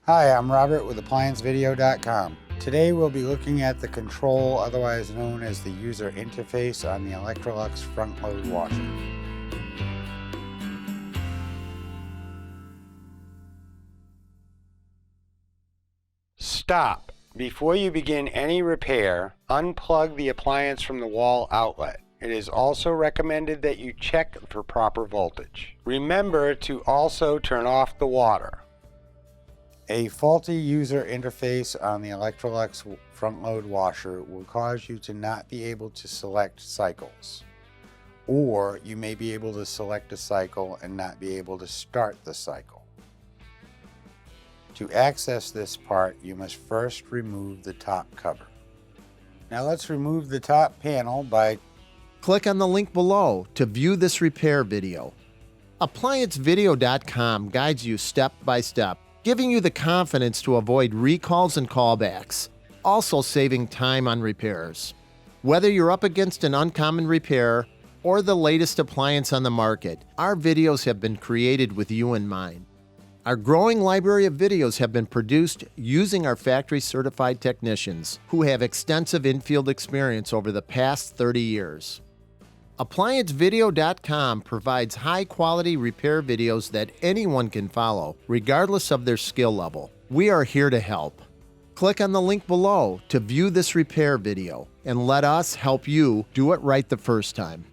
Hi, I'm Robert with ApplianceVideo.com. Today we'll be looking at the control, otherwise known as the user interface, on the Electrolux front-load washer. Stop. Before you begin any repair, unplug the appliance from the wall outlet. It is also recommended that you check for proper voltage. Remember to also turn off the water. A faulty user interface on the Electrolux front-load washer will cause you to not be able to select cycles. Or you may be able to select a cycle and not be able to start the cycle. To access this part, you must first remove the top cover. Now let's remove the top panel by Click on the link below to view this repair video. ApplianceVideo.com guides you step by step, giving you the confidence to avoid recalls and callbacks, also saving time on repairs. Whether you're up against an uncommon repair or the latest appliance on the market, our videos have been created with you in mind. Our growing library of videos have been produced using our factory-certified technicians who have extensive infield experience over the past 30 years. ApplianceVideo.com provides high-quality repair videos that anyone can follow, regardless of their skill level. We are here to help. Click on the link below to view this repair video and let us help you do it right the first time.